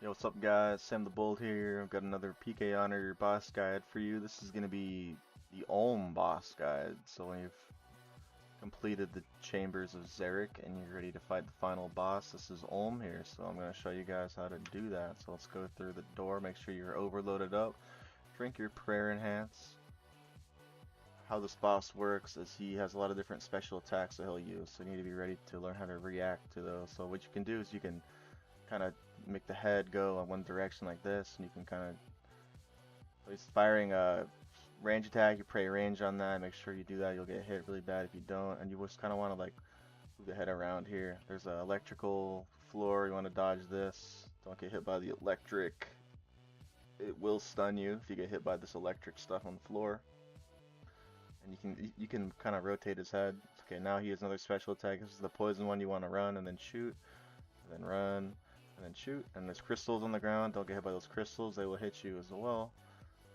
Yo, what's up guys? Sam the Bull here. I've got another PK Honor boss guide for you. This is going to be the Ulm boss guide. So when you've completed the chambers of Zarek and you're ready to fight the final boss, this is Ulm here. So I'm going to show you guys how to do that. So let's go through the door. Make sure you're overloaded up. Drink your prayer enhance. How this boss works is he has a lot of different special attacks that he'll use. So you need to be ready to learn how to react to those. So what you can do is you can kind of make the head go in one direction like this, and you can kind of, so he's firing a range attack, you pray range on that, make sure you do that, you'll get hit really bad if you don't, and you just kind of want to like move the head around here. There's an electrical floor, you want to dodge this, don't get hit by the electric, it will stun you if you get hit by this electric stuff on the floor. And you can kind of rotate his head. Okay, now he has another special attack. This is the poison one. You want to run and then shoot, and then run, and then shoot. And there's crystals on the ground. Don't get hit by those crystals. They will hit you as well.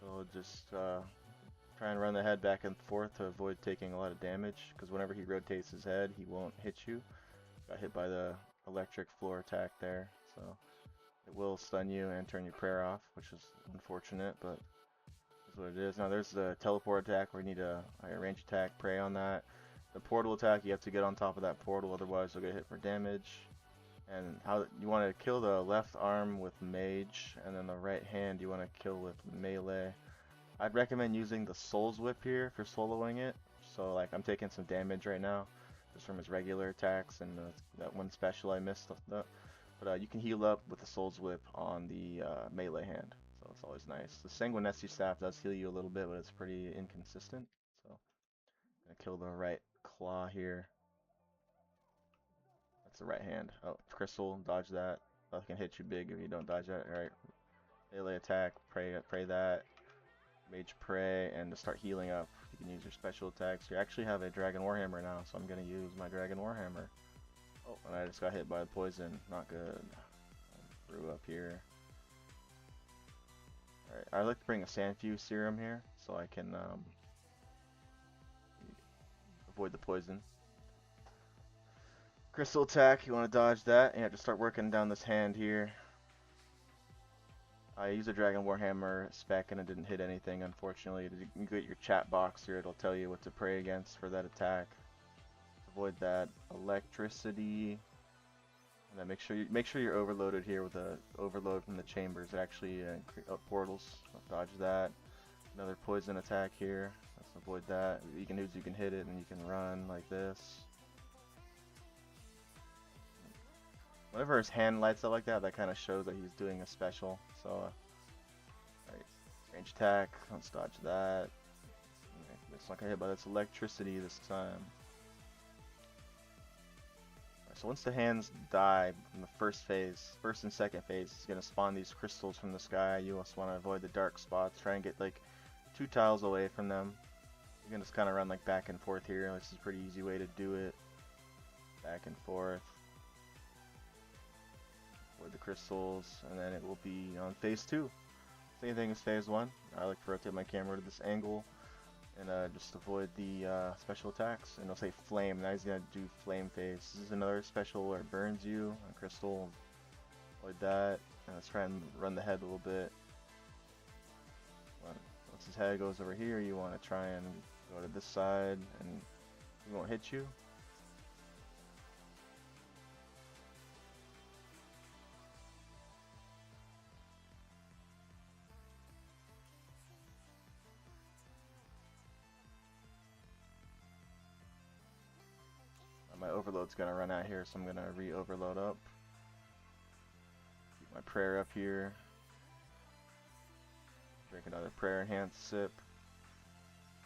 So just try and run the head back and forth to avoid taking a lot of damage. Because whenever he rotates his head, he won't hit you. Got hit by the electric floor attack there. So it will stun you and turn your prayer off, which is unfortunate, but is what it is. Now there's the teleport attack where you need a range attack, pray on that. The portal attack, you have to get on top of that portal, otherwise you'll get hit for damage. And how you want to kill the left arm with mage, and then the right hand you want to kill with melee. I'd recommend using the Soul's Whip here if you're soloing it. So like I'm taking some damage right now, just from his regular attacks and that one special I missed. But you can heal up with the Soul's Whip on the melee hand. So it's always nice. The Sanguinesti staff does heal you a little bit, but it's pretty inconsistent. So I'm gonna kill the right claw here. That's the right hand. Oh, crystal, dodge that. That can hit you big if you don't dodge that. Alright. Melee attack, pray that. Mage pray, and to start healing up, you can use your special attacks. You actually have a Dragon Warhammer now, so I'm gonna use my Dragon Warhammer. Oh, and I just got hit by the poison. Not good. I threw up here. Alright, I like to bring a Sandfuse serum here so I can avoid the poison. Crystal attack, you want to dodge that, and you have to start working down this hand here. I use a Dragon Warhammer spec and it didn't hit anything, unfortunately. You can get your chat box here, it'll tell you what to pray against for that attack. Avoid that electricity. And then make sure you're overloaded here with a overload from the chambers. It actually portals. Dodge that. Another poison attack here. Let's avoid that. You can hit it and you can run like this. Whenever his hand lights up like that, that kind of shows that he's doing a special. So, alright, range attack. Let's dodge that. Okay, it's not gonna hit by this electricity this time. So once the hands die in the first and second phase, it's gonna spawn these crystals from the sky. You also want to avoid the dark spots. Try and get like 2 tiles away from them. You can just kind of run like back and forth here. This is a pretty easy way to do it. Back and forth. Avoid the crystals, and then it will be on phase 2. Same thing as phase 1. I like to rotate my camera to this angle and just avoid the special attacks. And it'll say flame. Now he's gonna do flame phase. This is another special where it burns you. A crystal. Avoid that. And let's try and run the head a little bit. Once his head goes over here, you want to try and go to this side, and he won't hit you. My overload's gonna run out here, so I'm gonna re-overload up. Keep my prayer up here. Drink another prayer enhanced sip.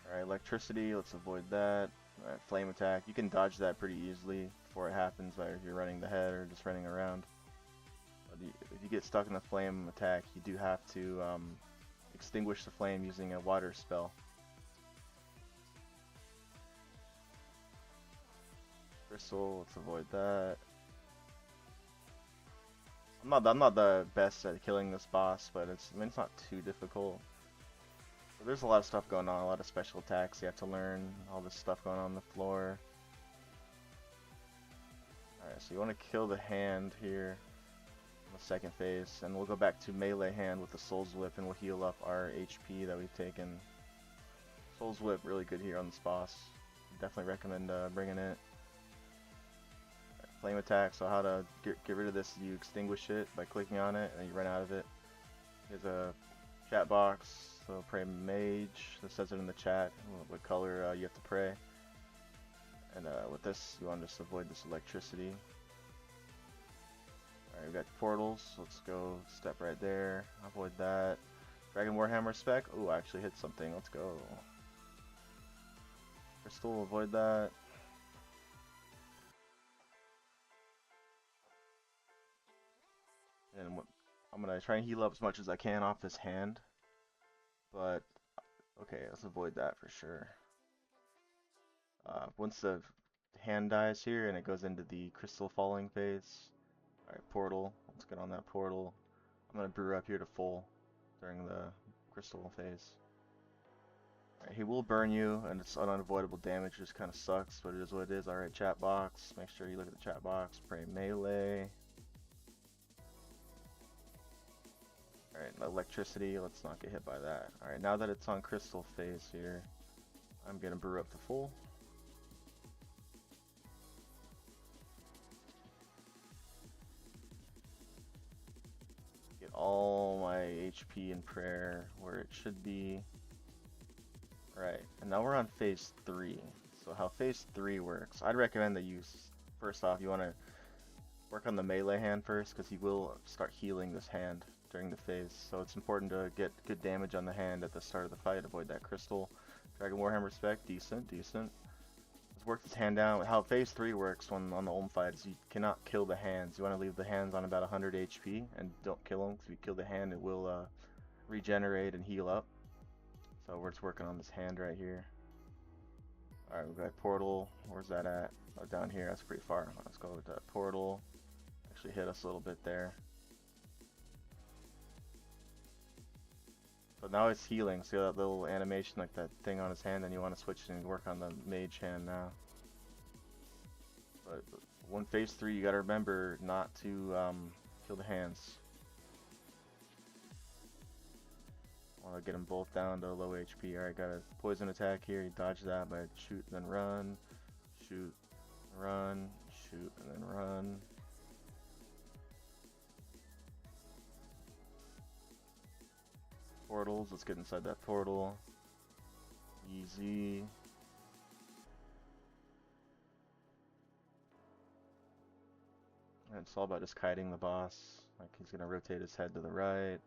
Alright, electricity, let's avoid that. Alright, flame attack. You can dodge that pretty easily before it happens, whether you're running the head or just running around. But if you get stuck in the flame attack, you do have to extinguish the flame using a water spell. Crystal, let's avoid that. I'm not the best at killing this boss, but it's not too difficult. But there's a lot of stuff going on, a lot of special attacks you have to learn, all this stuff going on the floor. Alright, so you want to kill the hand here. the second phase, and we'll go back to melee hand with the Soul's Whip, and we'll heal up our HP that we've taken. Soul's Whip, really good here on this boss. Definitely recommend bringing it. Flame attack, so how to get rid of this, you extinguish it by clicking on it, and you run out of it. There's a chat box, so pray mage, that says it in the chat, what color you have to pray. And with this, you want to just avoid this electricity. Alright, we got portals, let's go step right there, avoid that. Dragon Warhammer spec, ooh, I actually hit something, let's go. Crystal, avoid that. And I'm gonna try and heal up as much as I can off this hand. But, okay, let's avoid that for sure. Once the hand dies here and it goes into the crystal falling phase. Alright, portal. Let's get on that portal. I'm gonna brew up here to full during the crystal phase. Alright, he will burn you, and it's unavoidable damage, just kind of sucks, but it is what it is. Alright, chat box. Make sure you look at the chat box. Pray melee. Alright, electricity. Let's not get hit by that. Alright, now that it's on crystal phase here, I'm gonna brew up to full. Get all my HP and prayer where it should be. Alright, and now we're on phase 3. So how phase 3 works, I'd recommend that you, first off, you want to work on the melee hand first, because he will start healing this hand during the phase. So it's important to get good damage on the hand at the start of the fight, avoid that crystal. Dragon Warhammer spec, decent. Let's work this hand down. How phase 3 works on the Ulm fight is you cannot kill the hands. You want to leave the hands on about 100 HP, and don't kill them, because if you kill the hand, it will regenerate and heal up. So we're just working on this hand right here. Alright, we've got portal. Where's that at? Oh, down here. That's pretty far. Let's go with that portal. Actually hit us a little bit there. So now it's healing. See that little animation, like that thing on his hand, and you want to switch and work on the mage hand now. But when phase 3, you gotta remember not to kill the hands. Want to get them both down to low HP. Alright, got a poison attack here. You dodge that by shoot, then run. Shoot, run. Shoot, and then run. Portals. Let's get inside that portal. Easy. And it's all about just kiting the boss. Like, he's going to rotate his head to the right.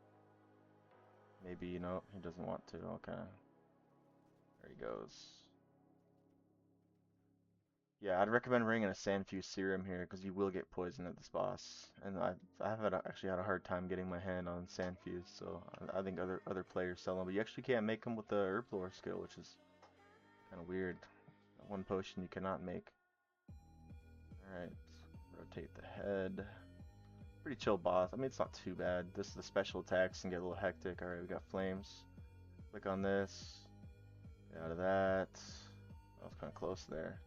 Maybe, you know, he doesn't want to. Okay. There he goes. Yeah, I'd recommend bringing a Sandfuse Serum here, because you will get poisoned at this boss. And I've actually had a hard time getting my hand on Sandfuse, so I think other players sell them. But you actually can't make them with the Herb Lore skill, which is kind of weird. One potion you cannot make. Alright, rotate the head. Pretty chill boss. I mean, it's not too bad. This is the special attacks and get a little hectic. Alright, we got flames. Click on this. Get out of that. That was kind of close there.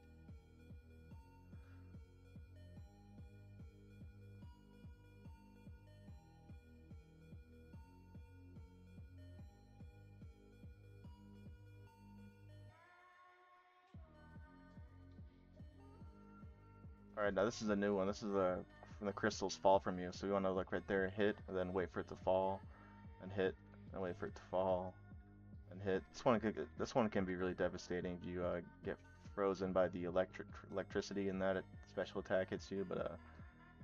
Alright, now this is a new one. This is when the crystals fall from you. So we want to look right there, hit, and then wait for it to fall, and hit, and wait for it to fall, and hit. This one can be really devastating if you get frozen by the electricity and that special attack hits you. But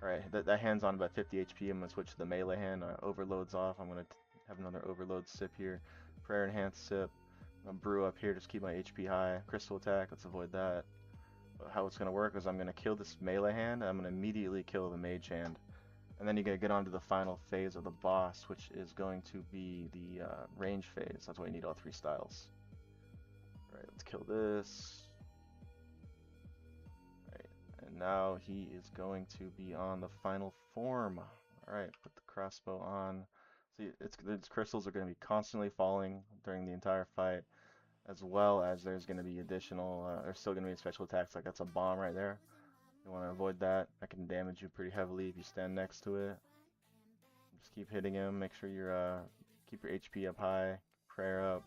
alright, that hand's on about 50 HP. I'm gonna switch to the melee hand. Overload's off. I'm gonna have another overload sip here. Prayer enhanced sip. I'm gonna brew up here. Just keep my HP high. Crystal attack. Let's avoid that. How it's going to work is I'm going to kill this melee hand, and I'm going to immediately kill the mage hand. And then you're going to get on to the final phase of the boss, which is going to be the range phase. That's why you need all 3 styles. Alright, let's kill this. Alright, and now he is going to be on the final form. Alright, put the crossbow on. See, its crystals are going to be constantly falling during the entire fight. As well as there's going to be additional, there's still going to be special attacks, like that's a bomb right there. You want to avoid that. That can damage you pretty heavily if you stand next to it. Just keep hitting him. Make sure you're keep your HP up high, prayer up.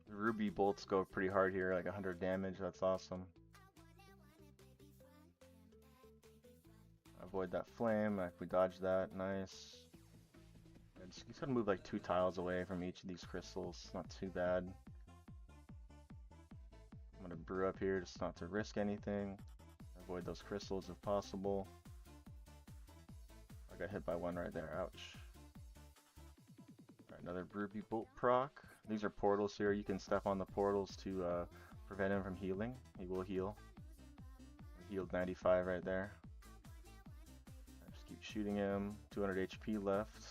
The ruby bolts go pretty hard here, like 100 damage. That's awesome. Avoid that flame. Like we dodged that. Nice. Just you gotta move like 2 tiles away from each of these crystals. Not too bad. I'm gonna brew up here just not to risk anything. Avoid those crystals if possible. I got hit by one right there. Ouch. Alright, another ruby bolt proc. These are portals here. You can step on the portals to prevent him from healing. He will heal. I healed 95 right there. Just keep shooting him. 200 HP left.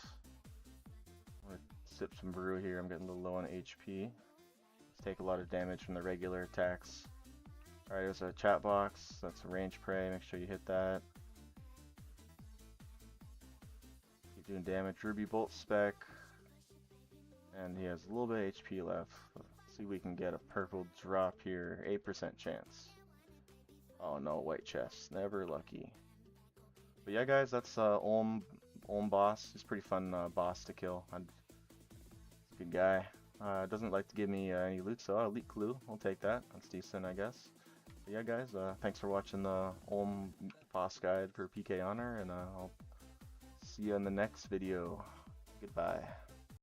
I'm gonna sip some brew here. I'm getting a little low on HP. Let's take a lot of damage from the regular attacks. Alright, there's a chat box. That's a range prey. Make sure you hit that. Keep doing damage. Ruby bolt spec. And he has a little bit of HP left. Let's see if we can get a purple drop here. 8% chance. Oh no, white chest. Never lucky. But yeah, guys, that's Olm boss. He's a pretty fun boss to kill. He's a good guy. Doesn't like to give me any loot, so elite clue. I'll take that. That's decent, I guess. But yeah, guys, thanks for watching the Olm boss guide for PK Honor, and I'll see you in the next video. Goodbye.